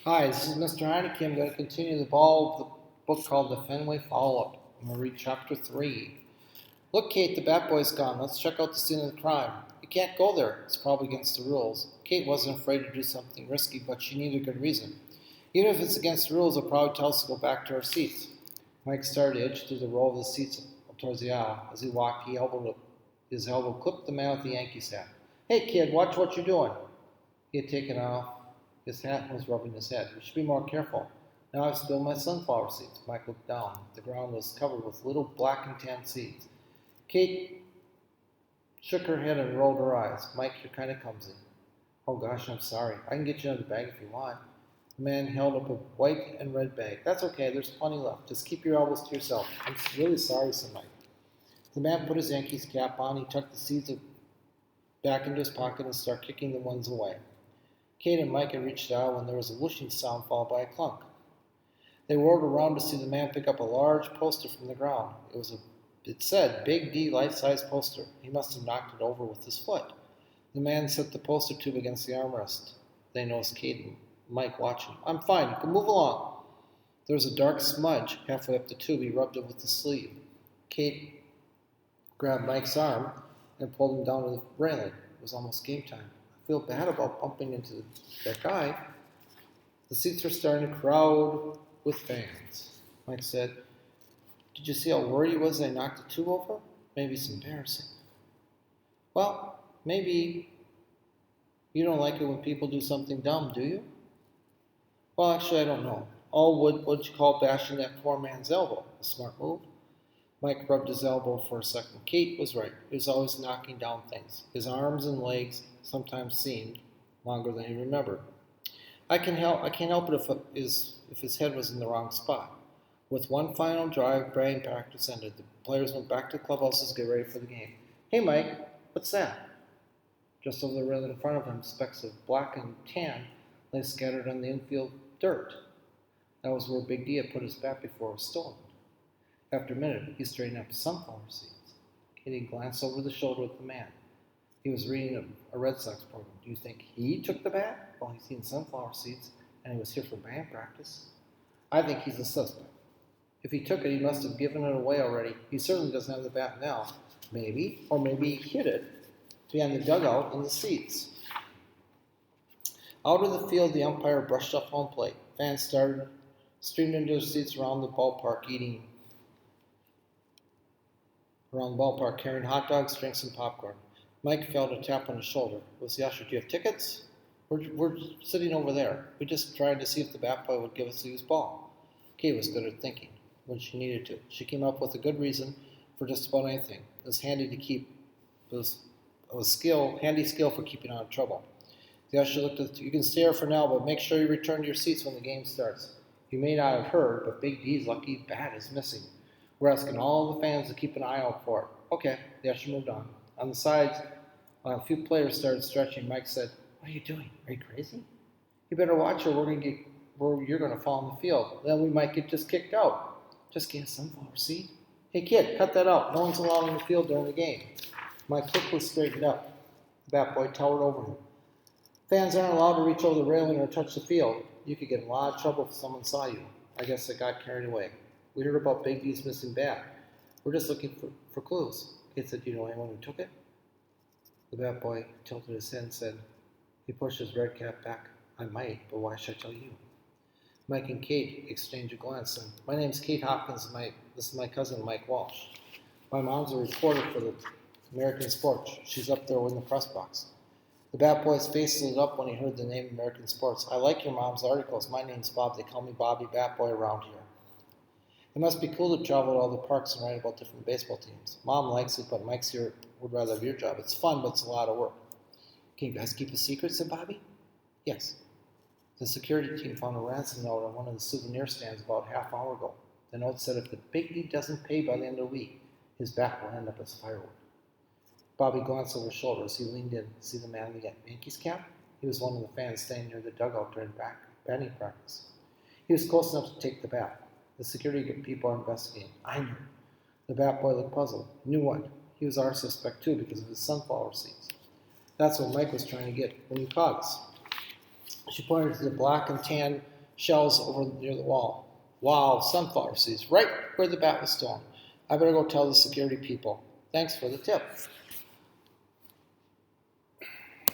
Hi, this is Mr. Heineke. I'm going to continue the ball of the book called The Fenway Follow-Up. I'm going to read Chapter 3. Look, Kate, the Bat Boy's gone. Let's check out the scene of the crime. You can't go there. It's probably against the rules. Kate wasn't afraid to do something risky, but she needed a good reason. Even if it's against the rules, they'll probably tell us to go back to our seats. Mike started to edge through the row of the seats towards the aisle. As he walked, his elbow clipped the man with the Yankees hat. Hey, kid, watch what you're doing. He had taken off his hat and was rubbing his head. We should be more careful. Now I've spilled my sunflower seeds. Mike looked down. The ground was covered with little black and tan seeds. Kate shook her head and rolled her eyes. Mike, you're kind of clumsy. Oh gosh, I'm sorry. I can get you another bag if you want. The man held up a white and red bag. That's okay, there's plenty left. Just keep your elbows to yourself. I'm really sorry, said Mike. The man put his Yankees cap on. He tucked the seeds back into his pocket and started kicking the ones away. Kate and Mike had reached out when there was a whooshing sound followed by a clunk. They whirled around to see the man pick up a large poster from the ground. It said, Big D life-size poster. He must have knocked it over with his foot. The man set the poster tube against the armrest. They noticed Kate and Mike watching. I'm fine, you can move along. There was a dark smudge halfway up the tube. He rubbed it with the sleeve. Kate grabbed Mike's arm and pulled him down to the railing. It was almost game time. Feel bad about bumping into that guy. The seats were starting to crowd with fans. Mike said, Did you see how worried he was I knocked the tube over? Maybe it's embarrassing. Well, maybe you don't like it when people do something dumb, do you? Well, actually, I don't know. Oh, what'd you call bashing that poor man's elbow? A smart move? Mike rubbed his elbow for a second. Kate was right. He was always knocking down things. His arms and legs sometimes seemed longer than he remembered. I can't help it if his head was in the wrong spot. With one final drive, batting practice ended. The players went back to the clubhouses to get ready for the game. Hey, Mike, what's that? Just over the rail in front of him, specks of black and tan lay scattered on the infield dirt. That was where Big D had put his bat before it was stolen. After a minute, he straightened up sunflower seeds. Katie glanced over the shoulder at the man. He was reading a Red Sox program. Do you think he took the bat? Well, he's seen sunflower seeds, and he was here for band practice. I think he's a suspect. If he took it, he must have given it away already. He certainly doesn't have the bat now. Maybe, or maybe he hid it behind the dugout in the seats. Out of the field, the umpire brushed up home plate. Fans streamed into their seats around the ballpark, carrying hot dogs, drinks, and popcorn. Mike felt a tap on his shoulder. It was the usher. Do you have tickets? We're sitting over there. We just tried to see if the bat boy would give us the used ball. Kate was good at thinking when she needed to. She came up with a good reason for just about anything. It was handy to keep. It was handy skill for keeping out of trouble. The usher looked at you can stay here for now, but make sure you return to your seats when the game starts. You may not have heard, but Big D's lucky bat is missing. We're asking all the fans to keep an eye out for it. Okay, the usher moved on. On the sides, a few players started stretching. Mike said, What are you doing? Are you crazy? You better watch or you're going to fall on the field. Then we might get just kicked out. Just get a sunflower seed. Hey kid, cut that out. No one's allowed on the field during the game. Mike quickly straightened up. The bat boy towered over him. Fans aren't allowed to reach over the railing or touch the field. You could get in a lot of trouble if someone saw you. I guess I got carried away. We heard about Big D's missing bat. We're just looking for clues. Kate said, Do you know anyone who took it? The bat boy tilted his head and said, He pushed his red cap back. I might, but why should I tell you? Mike and Kate exchanged a glance. And my name's Kate Hopkins. This is my cousin, Mike Walsh. My mom's a reporter for the American Sports. She's up there in the press box. The bat boy's face lit up when he heard the name American Sports. I like your mom's articles. My name's Bob. They call me Bobby Bat Boy around here. It must be cool to travel to all the parks and write about different baseball teams. Mom likes it, but Mike's here would rather have your job. It's fun, but it's a lot of work. Can you guys keep a secret, said Bobby? Yes. The security team found a ransom note on one of the souvenir stands about a half hour ago. The note said if the Big D doesn't pay by the end of the week, his bat will end up as firewood. Bobby glanced over his shoulder as he leaned in to see the man in the Yankees cap. He was one of the fans staying near the dugout during batting practice. He was close enough to take the bat. The security people are investigating. I knew. The bat boy looked puzzled. Knew what? He was our suspect too because of his sunflower seeds. That's what Mike was trying to get when he caught us. She pointed to the black and tan shells over near the wall. Wow, sunflower seeds, right where the bat was stolen. I better go tell the security people. Thanks for the tip.